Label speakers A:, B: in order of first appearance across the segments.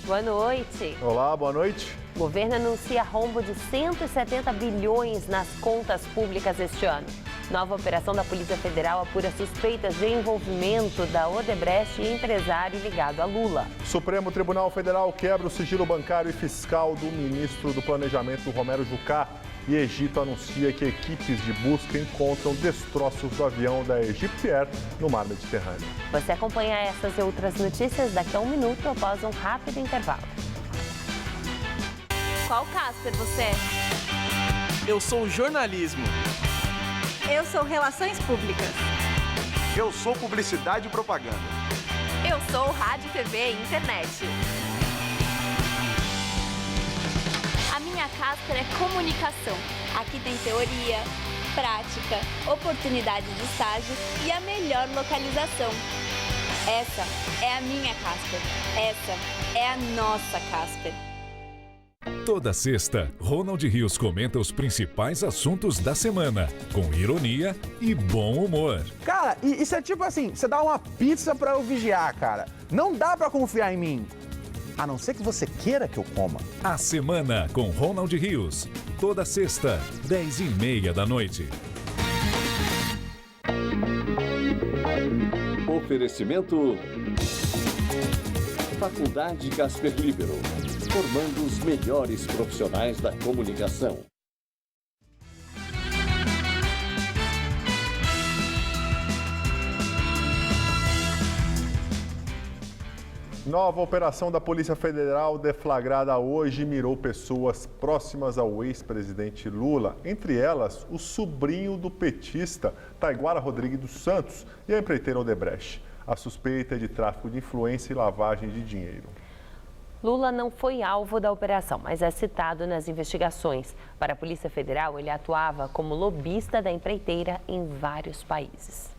A: Boa noite.
B: Olá, boa noite.
A: O governo anuncia rombo de 170 bilhões nas contas públicas este ano. Nova operação da Polícia Federal apura suspeitas de envolvimento da Odebrecht e empresário ligado a Lula.
B: Supremo Tribunal Federal quebra o sigilo bancário e fiscal do ministro do Planejamento, Romero Jucá. E Egito anuncia que equipes de busca encontram destroços do avião da Egyptair no mar Mediterrâneo.
A: Você acompanha essas e outras notícias daqui a um minuto após um rápido intervalo. Qual Casper você é?
C: Eu sou jornalismo.
D: Eu sou Relações Públicas.
E: Eu sou Publicidade e Propaganda.
A: Eu sou Rádio, TV e Internet.
D: A minha Casper é comunicação. Aqui tem teoria, prática, oportunidade de estágio e a melhor localização. Essa é a minha Casper. Essa é a nossa Casper.
F: Toda sexta, Ronald Rios comenta os principais assuntos da semana, com ironia e bom humor.
G: Cara, isso é tipo assim, você dá uma pizza pra eu vigiar, cara. Não dá pra confiar em mim. A não ser que você queira que eu coma.
F: A Semana com Ronald Rios. Toda sexta, 10h30 da noite.
H: Oferecimento Faculdade Casper Libero. Formando os melhores profissionais da comunicação.
B: Nova operação da Polícia Federal deflagrada hoje mirou pessoas próximas ao ex-presidente Lula. Entre elas, o sobrinho do petista, Taiguara Rodrigues dos Santos, e a empreiteira Odebrecht. A suspeita é de tráfico de influência e lavagem de dinheiro.
A: Lula não foi alvo da operação, mas é citado nas investigações. Para a Polícia Federal, ele atuava como lobista da empreiteira em vários países.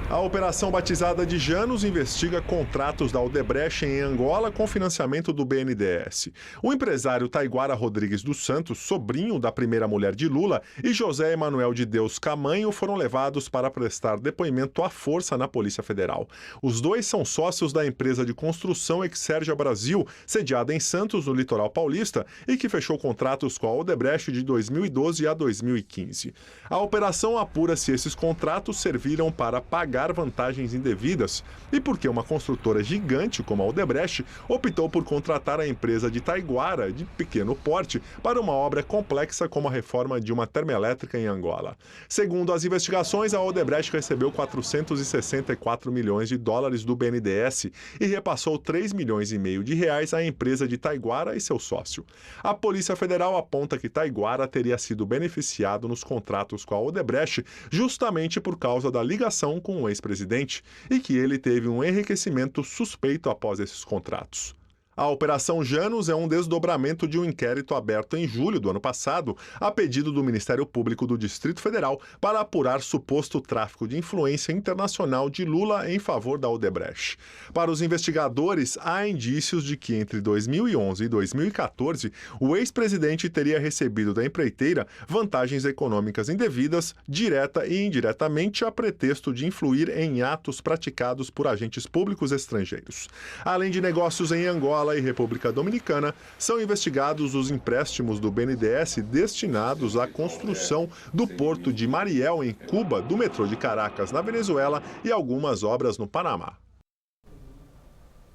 B: A operação batizada de Janus investiga contratos da Odebrecht em Angola com financiamento do BNDES. O empresário Taiguara Rodrigues dos Santos, sobrinho da primeira mulher de Lula, e José Emanuel de Deus Camanho foram levados para prestar depoimento à força na Polícia Federal. Os dois são sócios da empresa de construção Exergia Brasil, sediada em Santos, no litoral paulista, e que fechou contratos com a Odebrecht de 2012 a 2015. A operação apura se esses contratos serviram para pagar vantagens indevidas e porque uma construtora gigante como a Odebrecht optou por contratar a empresa de Taiguara, de pequeno porte, para uma obra complexa como a reforma de uma termoelétrica em Angola. Segundo as investigações, a Odebrecht recebeu 464 milhões de dólares do BNDES e repassou 3 milhões e meio de reais à empresa de Taiguara e seu sócio. A Polícia Federal aponta que Taiguara teria sido beneficiado nos contratos com a Odebrecht justamente por causa da ligação com o ex-presidente e que ele teve um enriquecimento suspeito após esses contratos. A Operação Janus é um desdobramento de um inquérito aberto em julho do ano passado, a pedido do Ministério Público do Distrito Federal, para apurar suposto tráfico de influência internacional de Lula em favor da Odebrecht. Para os investigadores, há indícios de que entre 2011 e 2014, o ex-presidente teria recebido da empreiteira vantagens econômicas indevidas, direta e indiretamente, a pretexto de influir em atos praticados por agentes públicos estrangeiros. Além de negócios em Angola e República Dominicana, são investigados os empréstimos do BNDES destinados à construção do porto de Mariel, em Cuba, do metrô de Caracas, na Venezuela, e algumas obras no Panamá.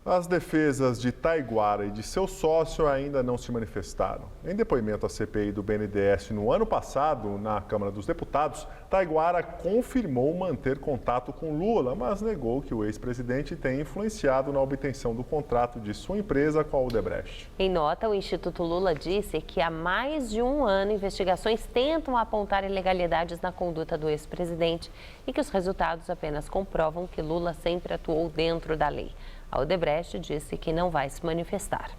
B: As defesas de Taiguara e de seu sócio ainda não se manifestaram. Em depoimento à CPI do BNDES no ano passado, na Câmara dos Deputados, Taiguara confirmou manter contato com Lula, mas negou que o ex-presidente tenha influenciado na obtenção do contrato de sua empresa com a Odebrecht.
A: Em nota, o Instituto Lula disse que há mais de um ano investigações tentam apontar ilegalidades na conduta do ex-presidente e que os resultados apenas comprovam que Lula sempre atuou dentro da lei. A Odebrecht disse que não vai se manifestar.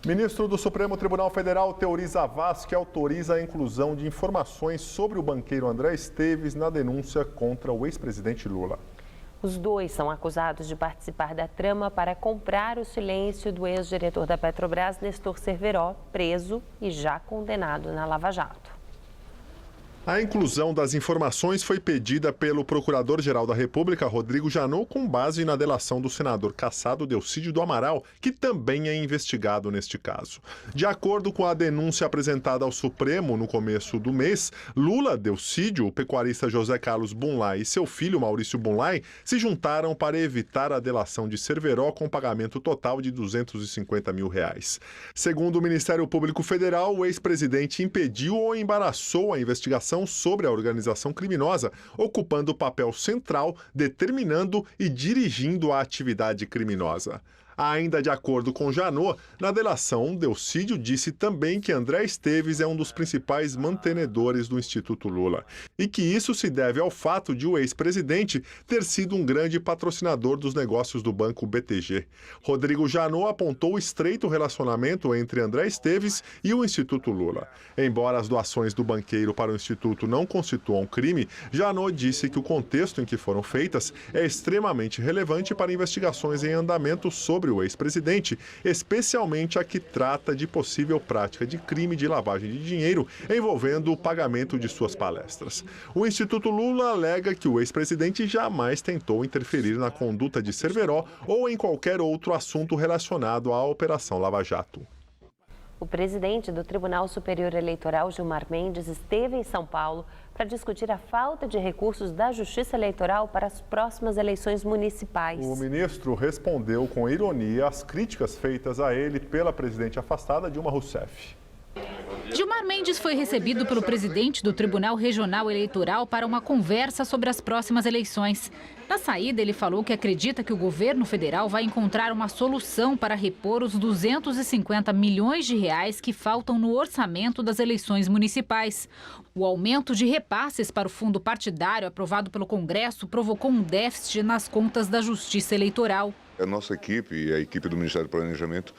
B: Ministro do Supremo Tribunal Federal, Teori Zavascki, autoriza a inclusão de informações sobre o banqueiro André Esteves na denúncia contra o ex-presidente Lula.
A: Os dois são acusados de participar da trama para comprar o silêncio do ex-diretor da Petrobras, Nestor Cerveró, preso e já condenado na Lava Jato.
B: A inclusão das informações foi pedida pelo Procurador-Geral da República, Rodrigo Janot, com base na delação do senador cassado Delcídio do Amaral, que também é investigado neste caso. De acordo com a denúncia apresentada ao Supremo no começo do mês, Lula, Delcídio, o pecuarista José Carlos Bunlai e seu filho Maurício Bunlai se juntaram para evitar a delação de Cerveró com pagamento total de R$250 mil. Segundo o Ministério Público Federal, o ex-presidente impediu ou embaraçou a investigação sobre a organização criminosa, ocupando papel central, determinando e dirigindo a atividade criminosa. Ainda de acordo com Janot, na delação, Delcídio disse também que André Esteves é um dos principais mantenedores do Instituto Lula e que isso se deve ao fato de o ex-presidente ter sido um grande patrocinador dos negócios do banco BTG. Rodrigo Janot apontou o estreito relacionamento entre André Esteves e o Instituto Lula. Embora as doações do banqueiro para o Instituto não constituam crime, Janot disse que o contexto em que foram feitas é extremamente relevante para investigações em andamento sobre o ex-presidente, especialmente a que trata de possível prática de crime de lavagem de dinheiro envolvendo o pagamento de suas palestras. O Instituto Lula alega que o ex-presidente jamais tentou interferir na conduta de Cerveró ou em qualquer outro assunto relacionado à Operação Lava Jato.
A: O presidente do Tribunal Superior Eleitoral, Gilmar Mendes, esteve em São Paulo para discutir a falta de recursos da Justiça Eleitoral para as próximas eleições municipais.
B: O ministro respondeu com ironia às críticas feitas a ele pela presidente afastada Dilma Rousseff.
I: Gilmar Mendes foi recebido pelo presidente do Tribunal Regional Eleitoral para uma conversa sobre as próximas eleições. Na saída, ele falou que acredita que o governo federal vai encontrar uma solução para repor os R$250 milhões que faltam no orçamento das eleições municipais. O aumento de repasses para o fundo partidário aprovado pelo Congresso provocou um déficit nas contas da Justiça Eleitoral.
J: A nossa equipe e a equipe do Ministério do Planejamento,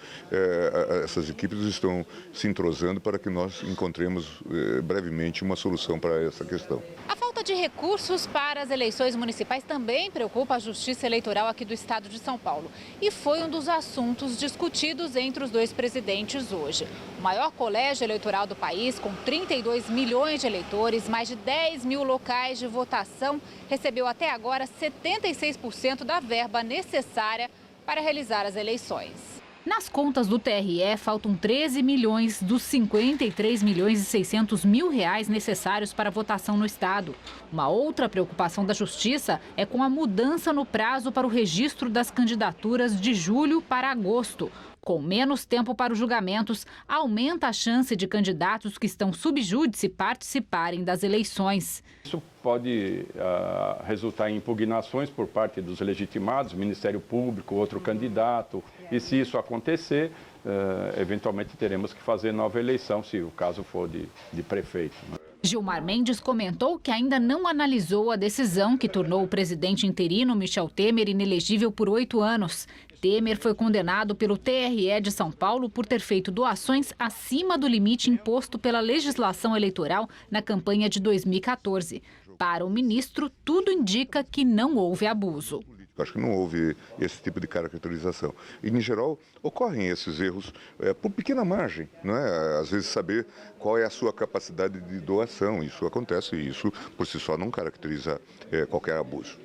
J: essas equipes estão se entrosando para que nós encontremos brevemente uma solução para essa questão.
I: A falta de recursos para as eleições municipais também preocupa a Justiça Eleitoral aqui do estado de São Paulo. E foi um dos assuntos discutidos entre os dois presidentes hoje. O maior colégio eleitoral do país, com 32 milhões de eleitores, mais de 10 mil locais de votação, recebeu até agora 76% da verba necessária para realizar as eleições. Nas contas do TRE, faltam 13 milhões dos 53 milhões e 600 mil reais necessários para a votação no estado. Uma outra preocupação da Justiça é com a mudança no prazo para o registro das candidaturas de julho para agosto. Com menos tempo para os julgamentos, aumenta a chance de candidatos que estão sob júdice participarem das eleições.
K: Isso pode resultar em impugnações por parte dos legitimados, Ministério Público, outro candidato. E se isso acontecer, eventualmente teremos que fazer nova eleição, se o caso for de prefeito.
I: Gilmar Mendes comentou que ainda não analisou a decisão que tornou o presidente interino Michel Temer inelegível por 8 anos. Temer foi condenado pelo TRE de São Paulo por ter feito doações acima do limite imposto pela legislação eleitoral na campanha de 2014. Para o ministro, tudo indica que não houve abuso.
J: Acho que não houve esse tipo de caracterização. E, em geral, ocorrem esses erros por pequena margem, não é? Às vezes, saber qual é a sua capacidade de doação. Isso acontece e isso, por si só, não caracteriza qualquer abuso.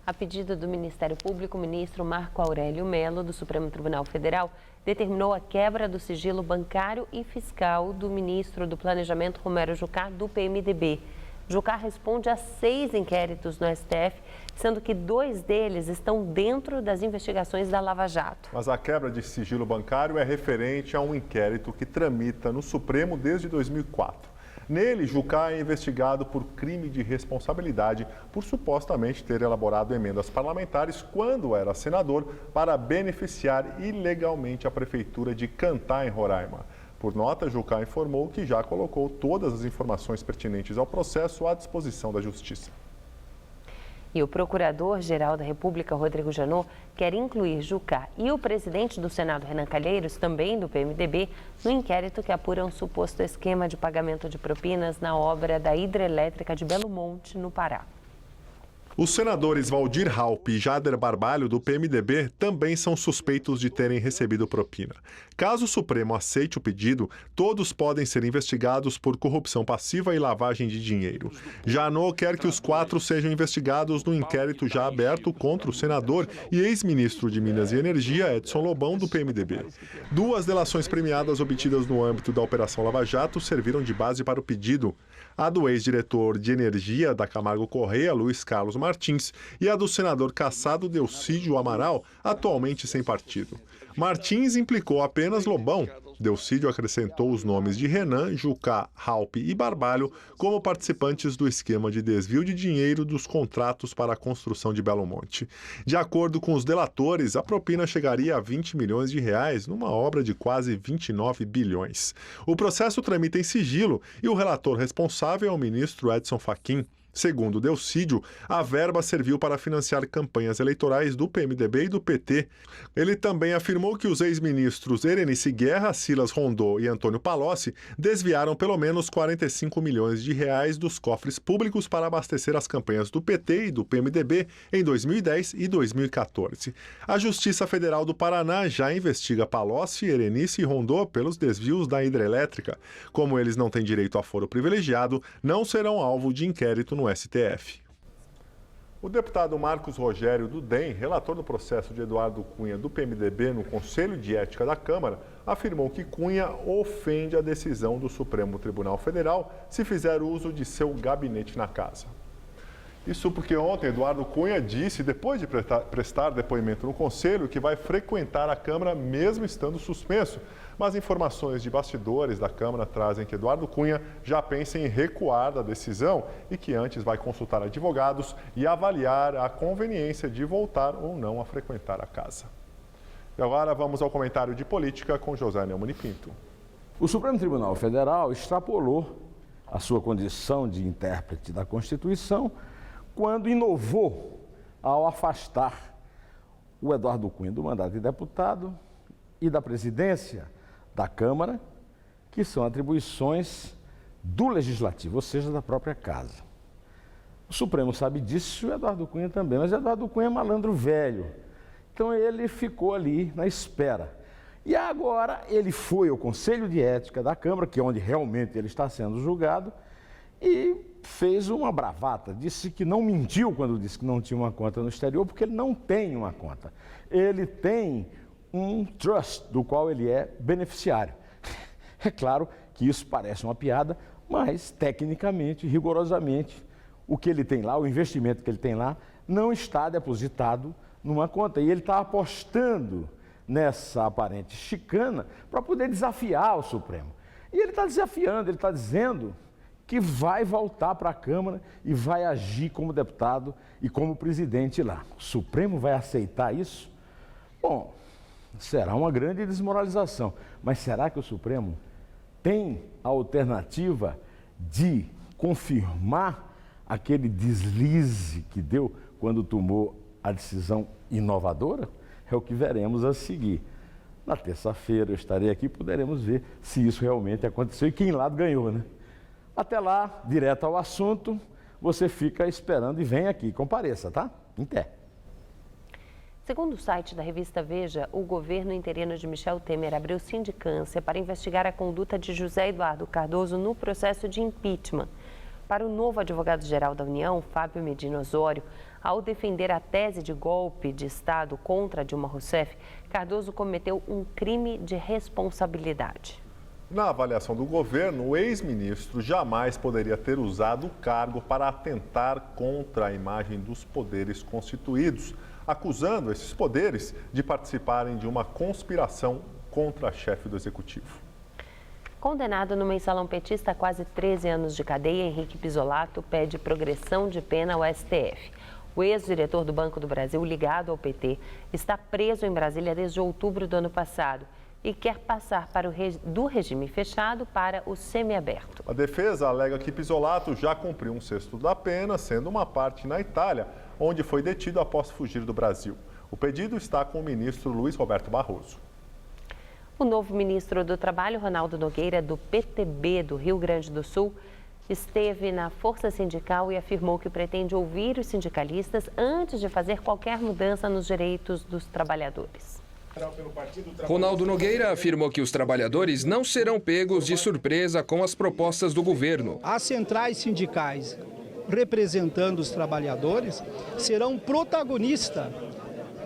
A: A pedido do Ministério Público, o ministro Marco Aurélio Mello, do Supremo Tribunal Federal, determinou a quebra do sigilo bancário e fiscal do ministro do Planejamento, Romero Jucá, do PMDB. Jucá responde a 6 inquéritos no STF, sendo que 2 deles estão dentro das investigações da Lava Jato.
B: Mas a quebra de sigilo bancário é referente a um inquérito que tramita no Supremo desde 2004. Nele, Jucá é investigado por crime de responsabilidade por supostamente ter elaborado emendas parlamentares quando era senador para beneficiar ilegalmente a prefeitura de Cantá, em Roraima. Por nota, Jucá informou que já colocou todas as informações pertinentes ao processo à disposição da Justiça.
A: E o Procurador-Geral da República, Rodrigo Janot, quer incluir Jucá e o presidente do Senado, Renan Calheiros, também do PMDB, no inquérito que apura um suposto esquema de pagamento de propinas na obra da hidrelétrica de Belo Monte, no Pará.
B: Os senadores Valdir Raupp e Jader Barbalho, do PMDB, também são suspeitos de terem recebido propina. Caso o Supremo aceite o pedido, todos podem ser investigados por corrupção passiva e lavagem de dinheiro. Janot quer que os 4 sejam investigados no inquérito já aberto contra o senador e ex-ministro de Minas e Energia, Edson Lobão, do PMDB. 2 delações premiadas obtidas no âmbito da Operação Lava Jato serviram de base para o pedido. A do ex-diretor de Energia da Camargo Correia, Luiz Carlos Martins, e a do senador cassado Delcídio Amaral, atualmente sem partido. Martins implicou apenas Lobão. Delcídio acrescentou os nomes de Renan, Jucá, Raupp e Barbalho como participantes do esquema de desvio de dinheiro dos contratos para a construção de Belo Monte. De acordo com os delatores, a propina chegaria a 20 milhões de reais numa obra de quase 29 bilhões. O processo tramita em sigilo e o relator responsável é o ministro Edson Fachin. Segundo Delcídio, a verba serviu para financiar campanhas eleitorais do PMDB e do PT. Ele também afirmou que os ex-ministros Erenice Guerra, Silas Rondô e Antônio Palocci desviaram pelo menos 45 milhões de reais dos cofres públicos para abastecer as campanhas do PT e do PMDB em 2010 e 2014. A Justiça Federal do Paraná já investiga Palocci, Erenice e Rondô pelos desvios da hidrelétrica. Como eles não têm direito a foro privilegiado, não serão alvo de inquérito no STF. O deputado Marcos Rogério, do DEM, relator do processo de Eduardo Cunha, do PMDB, no Conselho de Ética da Câmara, afirmou que Cunha ofende a decisão do Supremo Tribunal Federal se fizer uso de seu gabinete na casa. Isso porque ontem Eduardo Cunha disse, depois de prestar depoimento no Conselho, que vai frequentar a Câmara mesmo estando suspenso. Mas informações de bastidores da Câmara trazem que Eduardo Cunha já pensa em recuar da decisão e que antes vai consultar advogados e avaliar a conveniência de voltar ou não a frequentar a casa. E agora vamos ao comentário de política com José Neumann e Pinto.
L: O Supremo Tribunal Federal extrapolou a sua condição de intérprete da Constituição quando inovou ao afastar o Eduardo Cunha do mandato de deputado e da presidência da Câmara, que são atribuições do Legislativo, ou seja, da própria Casa. O Supremo sabe disso e o Eduardo Cunha também, mas o Eduardo Cunha é malandro velho, então ele ficou ali na espera. E agora ele foi ao Conselho de Ética da Câmara, que é onde realmente ele está sendo julgado, e fez uma bravata, disse que não mentiu quando disse que não tinha uma conta no exterior, porque ele não tem uma conta. Ele tem um trust do qual ele é beneficiário. É claro que isso parece uma piada, mas tecnicamente, rigorosamente, o que ele tem lá, o investimento que ele tem lá, não está depositado numa conta. E ele está apostando nessa aparente chicana para poder desafiar o Supremo. E ele está desafiando, ele está dizendo que vai voltar para a Câmara e vai agir como deputado e como presidente lá. O Supremo vai aceitar isso? Bom, será uma grande desmoralização, mas será que o Supremo tem a alternativa de confirmar aquele deslize que deu quando tomou a decisão inovadora? É o que veremos a seguir. Na terça-feira eu estarei aqui e poderemos ver se isso realmente aconteceu e quem lado ganhou, né? Até lá, direto ao assunto, você fica esperando e vem aqui, compareça, tá? Em pé.
A: Segundo o site da revista Veja, o governo interino de Michel Temer abriu sindicância para investigar a conduta de José Eduardo Cardoso no processo de impeachment. Para o novo advogado-geral da União, Fábio Medina Osório, ao defender a tese de golpe de Estado contra Dilma Rousseff, Cardoso cometeu um crime de responsabilidade.
B: Na avaliação do governo, o ex-ministro jamais poderia ter usado o cargo para atentar contra a imagem dos poderes constituídos, acusando esses poderes de participarem de uma conspiração contra a chefe do Executivo.
A: Condenado no mensalão petista a quase 13 anos de cadeia, Henrique Pizzolatto pede progressão de pena ao STF. O ex-diretor do Banco do Brasil, ligado ao PT, está preso em Brasília desde outubro do ano passado e quer passar do regime fechado para o semiaberto.
B: A defesa alega que Pizzolatto já cumpriu 1/6 da pena, sendo uma parte na Itália, onde foi detido após fugir do Brasil. O pedido está com o ministro Luiz Roberto Barroso.
A: O novo ministro do Trabalho, Ronaldo Nogueira, do PTB do Rio Grande do Sul, esteve na Força Sindical e afirmou que pretende ouvir os sindicalistas antes de fazer qualquer mudança nos direitos dos trabalhadores.
M: Ronaldo Nogueira afirmou que os trabalhadores não serão pegos de surpresa com as propostas do governo.
N: As centrais sindicais, representando os trabalhadores, serão protagonistas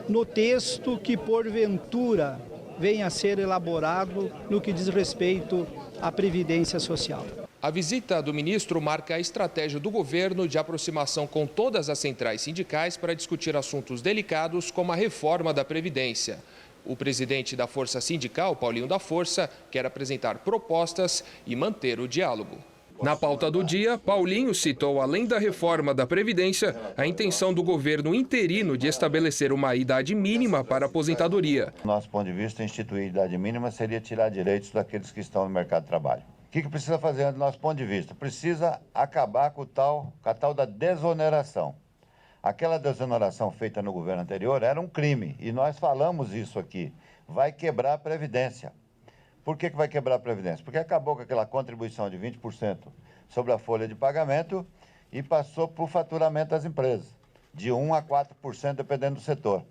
N: no texto que, porventura, venha a ser elaborado no que diz respeito à Previdência Social.
M: A visita do ministro marca a estratégia do governo de aproximação com todas as centrais sindicais para discutir assuntos delicados como a reforma da Previdência. O presidente da Força Sindical, Paulinho da Força, quer apresentar propostas e manter o diálogo. Na pauta do dia, Paulinho citou, além da reforma da Previdência, a intenção do governo interino de estabelecer uma idade mínima para a aposentadoria.
O: Do nosso ponto de vista, instituir idade mínima seria tirar direitos daqueles que estão no mercado de trabalho. O que precisa fazer do nosso ponto de vista? Precisa acabar com a tal da desoneração. Aquela desoneração feita no governo anterior era um crime, e nós falamos isso aqui. Vai quebrar a Previdência. Por que vai quebrar a Previdência? Porque acabou com aquela contribuição de 20% sobre a folha de pagamento e passou para o faturamento das empresas, de 1% a 4%, dependendo do setor.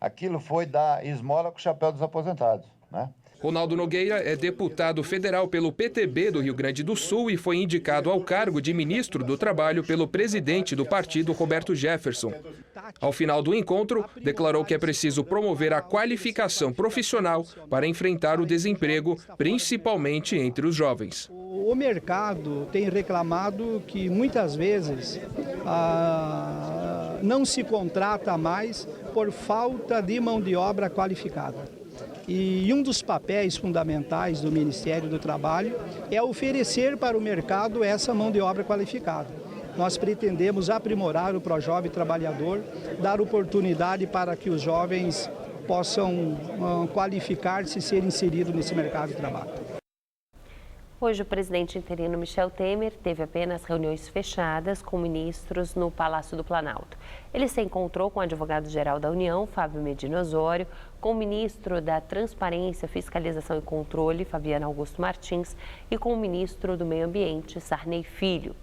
O: Aquilo foi dar esmola com o chapéu dos aposentados, né?
M: Ronaldo Nogueira é deputado federal pelo PTB do Rio Grande do Sul e foi indicado ao cargo de ministro do Trabalho pelo presidente do partido, Roberto Jefferson. Ao final do encontro, declarou que é preciso promover a qualificação profissional para enfrentar o desemprego, principalmente entre os jovens.
N: O mercado tem reclamado que muitas vezes não se contrata mais por falta de mão de obra qualificada. E um dos papéis fundamentais do Ministério do Trabalho é oferecer para o mercado essa mão de obra qualificada. Nós pretendemos aprimorar o ProJovem Trabalhador, dar oportunidade para que os jovens possam qualificar-se e ser inseridos nesse mercado de trabalho.
A: Hoje, o presidente interino Michel Temer teve apenas reuniões fechadas com ministros no Palácio do Planalto. Ele se encontrou com o advogado-geral da União, Fábio Medina Osório, com o ministro da Transparência, Fiscalização e Controle, Fabiano Augusto Martins, e com o ministro do Meio Ambiente, Sarney Filho.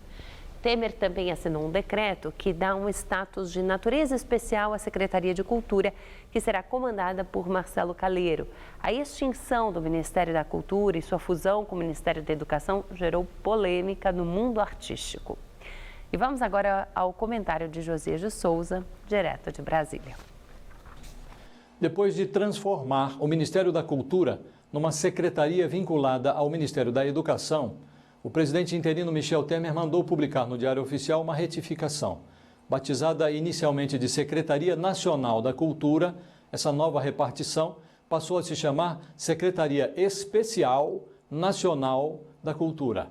A: Temer também assinou um decreto que dá um status de natureza especial à Secretaria de Cultura, que será comandada por Marcelo Caleiro. A extinção do Ministério da Cultura e sua fusão com o Ministério da Educação gerou polêmica no mundo artístico. E vamos agora ao comentário de Josias de Souza, direto de Brasília.
P: Depois de transformar o Ministério da Cultura numa secretaria vinculada ao Ministério da Educação, o presidente interino Michel Temer mandou publicar no Diário Oficial uma retificação. Batizada inicialmente de Secretaria Nacional da Cultura, essa nova repartição passou a se chamar Secretaria Especial Nacional da Cultura.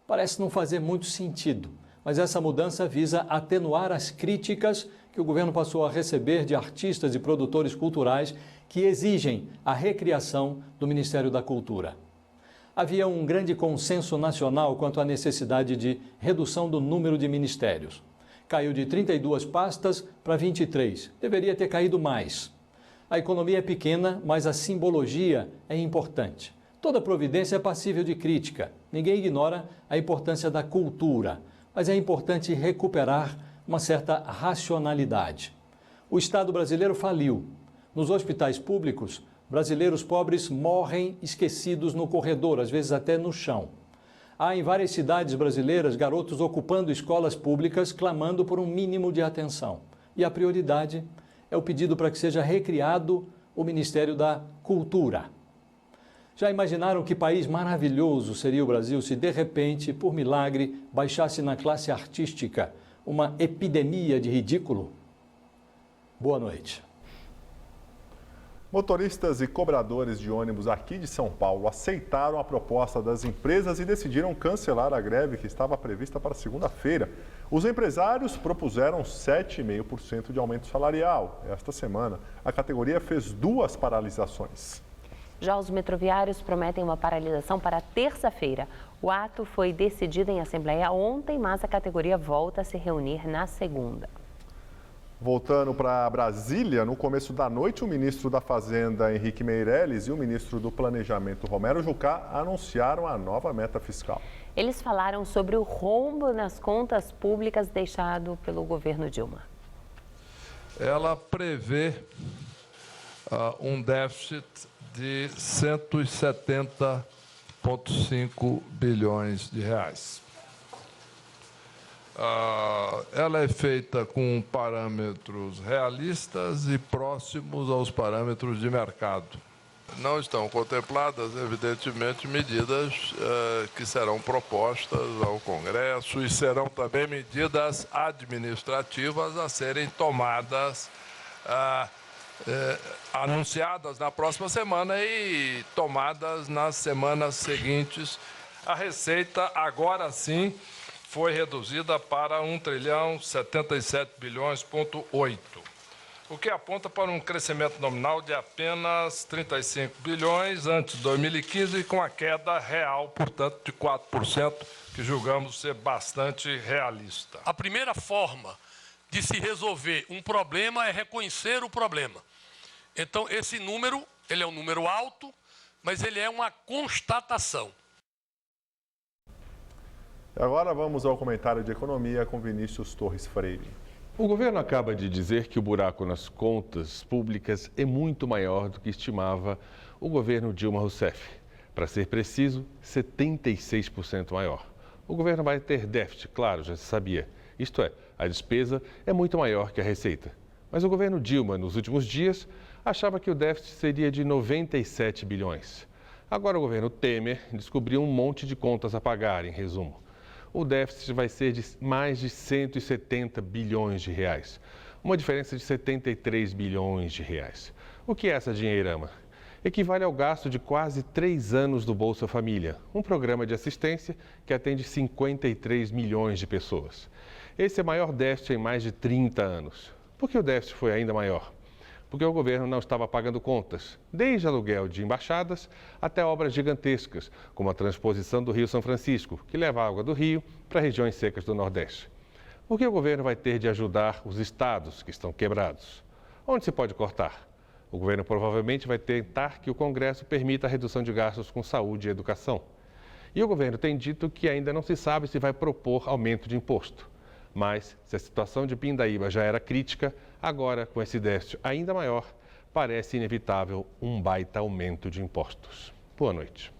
P: Parece não fazer muito sentido, mas essa mudança visa atenuar as críticas que o governo passou a receber de artistas e produtores culturais que exigem a recriação do Ministério da Cultura. Havia um grande consenso nacional quanto à necessidade de redução do número de ministérios. Caiu de 32 pastas para 23. Deveria ter caído mais. A economia é pequena, mas a simbologia é importante. Toda providência é passível de crítica. Ninguém ignora a importância da cultura, mas é importante recuperar uma certa racionalidade. O Estado brasileiro faliu. Nos hospitais públicos, brasileiros pobres morrem esquecidos no corredor, às vezes até no chão. Há em várias cidades brasileiras garotos ocupando escolas públicas clamando por um mínimo de atenção. E a prioridade é o pedido para que seja recriado o Ministério da Cultura. Já imaginaram que país maravilhoso seria o Brasil se, de repente, por milagre, baixasse na classe artística uma epidemia de ridículo? Boa noite.
B: Motoristas e cobradores de ônibus aqui de São Paulo aceitaram a proposta das empresas e decidiram cancelar a greve que estava prevista para segunda-feira. Os empresários propuseram 7,5% de aumento salarial. Esta semana, a categoria fez 2 paralisações.
A: Já os metroviários prometem uma paralisação para terça-feira. O ato foi decidido em assembleia ontem, mas a categoria volta a se reunir na segunda.
B: Voltando para Brasília, no começo da noite, o ministro da Fazenda, Henrique Meirelles, e o ministro do Planejamento, Romero Jucá, anunciaram a nova meta fiscal.
A: Eles falaram sobre o rombo nas contas públicas deixado pelo governo Dilma.
Q: Ela prevê um déficit de 170,5 bilhões de reais. Ela é feita com parâmetros realistas e próximos aos parâmetros de mercado. Não estão contempladas, evidentemente, medidas que serão propostas ao Congresso e serão também medidas administrativas a serem tomadas, anunciadas na próxima semana e tomadas nas semanas seguintes. A receita, agora sim, foi reduzida para 1,77 trilhão, o que aponta para um crescimento nominal de apenas 35 bilhões antes de 2015, com a queda real, portanto, de 4%, que julgamos ser bastante realista.
R: A primeira forma de se resolver um problema é reconhecer o problema. Então, esse número, ele é um número alto, mas ele é uma constatação.
B: Agora vamos ao comentário de economia com Vinícius Torres Freire.
S: O governo acaba de dizer que o buraco nas contas públicas é muito maior do que estimava o governo Dilma Rousseff. Para ser preciso, 76% maior. O governo vai ter déficit, claro, já se sabia. Isto é, a despesa é muito maior que a receita. Mas o governo Dilma, nos últimos dias, achava que o déficit seria de 97 bilhões. Agora o governo Temer descobriu um monte de contas a pagar, em resumo. O déficit vai ser de mais de 170 bilhões de reais, uma diferença de 73 bilhões de reais. O que é essa dinheirama? Equivale ao gasto de quase 3 anos do Bolsa Família, um programa de assistência que atende 53 milhões de pessoas. Esse é o maior déficit em mais de 30 anos. Por que o déficit foi ainda maior? Porque o governo não estava pagando contas, desde aluguel de embaixadas até obras gigantescas, como a transposição do Rio São Francisco, que leva água do Rio para regiões secas do Nordeste. Por que o governo vai ter de ajudar os estados que estão quebrados? Onde se pode cortar? O governo provavelmente vai tentar que o Congresso permita a redução de gastos com saúde e educação. E o governo tem dito que ainda não se sabe se vai propor aumento de imposto. Mas, se a situação de Pindaíba já era crítica, agora, com esse déficit ainda maior, parece inevitável um baita aumento de impostos. Boa noite.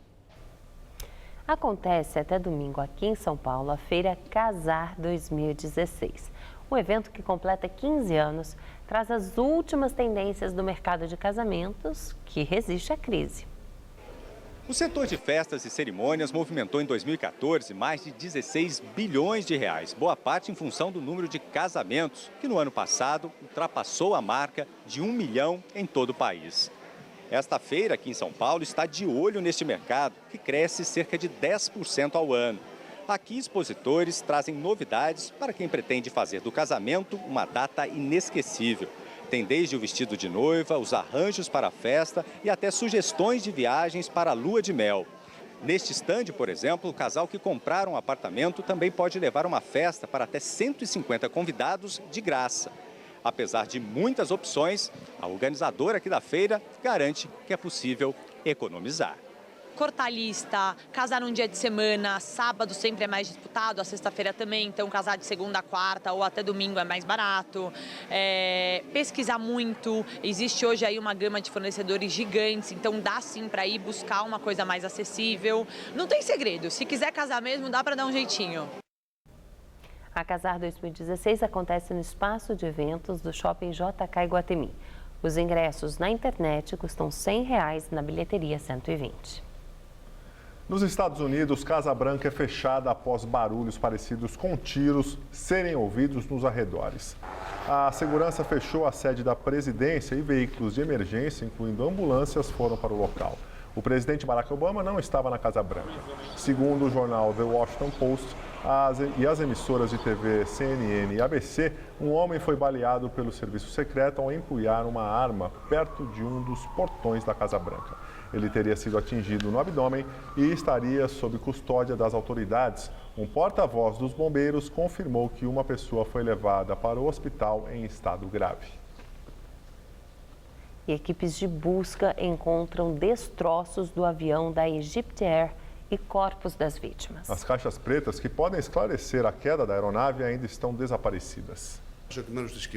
A: Acontece até domingo aqui em São Paulo a Feira Casar 2016. Um evento que completa 15 anos, traz as últimas tendências do mercado de casamentos que resiste à crise.
T: O setor de festas e cerimônias movimentou em 2014 mais de 16 bilhões de reais, boa parte em função do número de casamentos, que no ano passado ultrapassou a marca de 1 milhão em todo o país. Esta feira aqui em São Paulo está de olho neste mercado, que cresce cerca de 10% ao ano. Aqui, expositores trazem novidades para quem pretende fazer do casamento uma data inesquecível. Tem desde o vestido de noiva, os arranjos para a festa e até sugestões de viagens para a lua de mel. Neste estande, por exemplo, o casal que comprar um apartamento também pode levar uma festa para até 150 convidados de graça. Apesar de muitas opções, a organizadora aqui da feira garante que é possível economizar.
U: Cortar lista, casar um dia de semana, sábado sempre é mais disputado, a sexta-feira também, então casar de segunda a quarta ou até domingo é mais barato. Pesquisar muito, existe hoje aí uma gama de fornecedores gigantes, então dá sim para ir buscar uma coisa mais acessível. Não tem segredo, se quiser casar mesmo, dá para dar um jeitinho.
A: A Casar 2016 acontece no espaço de eventos do Shopping JK Iguatemi. Os ingressos na internet custam R$ 100, na bilheteria R$ 120.
B: Nos Estados Unidos, Casa Branca é fechada após barulhos parecidos com tiros serem ouvidos nos arredores. A segurança fechou a sede da presidência e veículos de emergência, incluindo ambulâncias, foram para o local. O presidente Barack Obama não estava na Casa Branca. Segundo o jornal The Washington Post e as emissoras de TV CNN e ABC, um homem foi baleado pelo serviço secreto ao empunhar uma arma perto de um dos portões da Casa Branca. Ele teria sido atingido no abdômen e estaria sob custódia das autoridades. Um porta-voz dos bombeiros confirmou que uma pessoa foi levada para o hospital em estado grave.
A: E equipes de busca encontram destroços do avião da Egyptair e corpos das vítimas.
B: As caixas pretas que podem esclarecer a queda da aeronave ainda estão desaparecidas.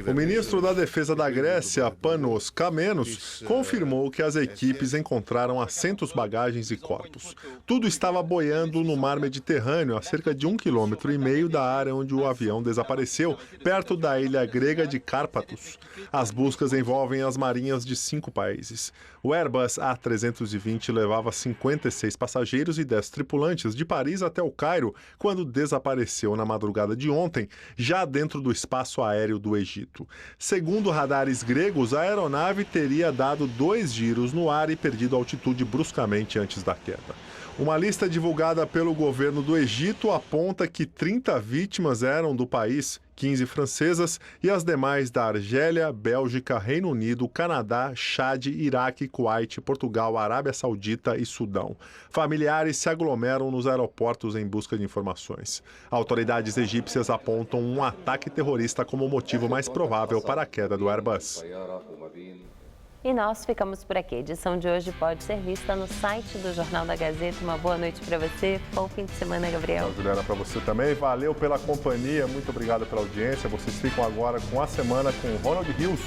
B: O ministro da Defesa da Grécia, Panos Kamenos, confirmou que as equipes encontraram assentos, bagagens e corpos. Tudo estava boiando no mar Mediterrâneo, a cerca de 1,5 km da área onde o avião desapareceu, perto da ilha grega de Cárpatos. As buscas envolvem as marinhas de 5 países. O Airbus A320 levava 56 passageiros e 10 tripulantes de Paris até o Cairo, quando desapareceu na madrugada de ontem, já dentro do espaço aéreo do Egito. Segundo radares gregos, a aeronave teria dado 2 giros no ar e perdido altitude bruscamente antes da queda. Uma lista divulgada pelo governo do Egito aponta que 30 vítimas eram do país, 15 francesas e as demais da Argélia, Bélgica, Reino Unido, Canadá, Chad, Iraque, Kuwait, Portugal, Arábia Saudita e Sudão. Familiares se aglomeram nos aeroportos em busca de informações. Autoridades egípcias apontam um ataque terrorista como o motivo mais provável para a queda do Airbus.
A: E nós ficamos por aqui. A edição de hoje pode ser vista no site do Jornal da Gazeta. Uma boa noite para você. Bom fim de semana, Gabriel.
B: Juliana, para você também. Valeu pela companhia. Muito obrigado pela audiência. Vocês ficam agora com a semana com o Ronald Rios.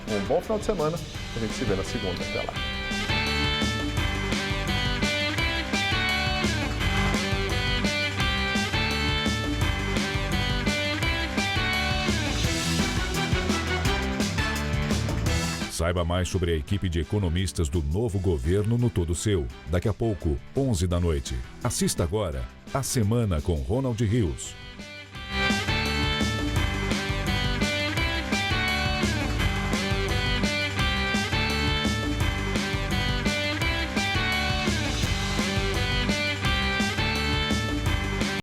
B: Um bom final de semana. A gente se vê na segunda. Até lá.
F: Saiba mais sobre a equipe de economistas do novo governo no Todo Seu. Daqui a pouco, 11 da noite. Assista agora a Semana com Ronald Rios.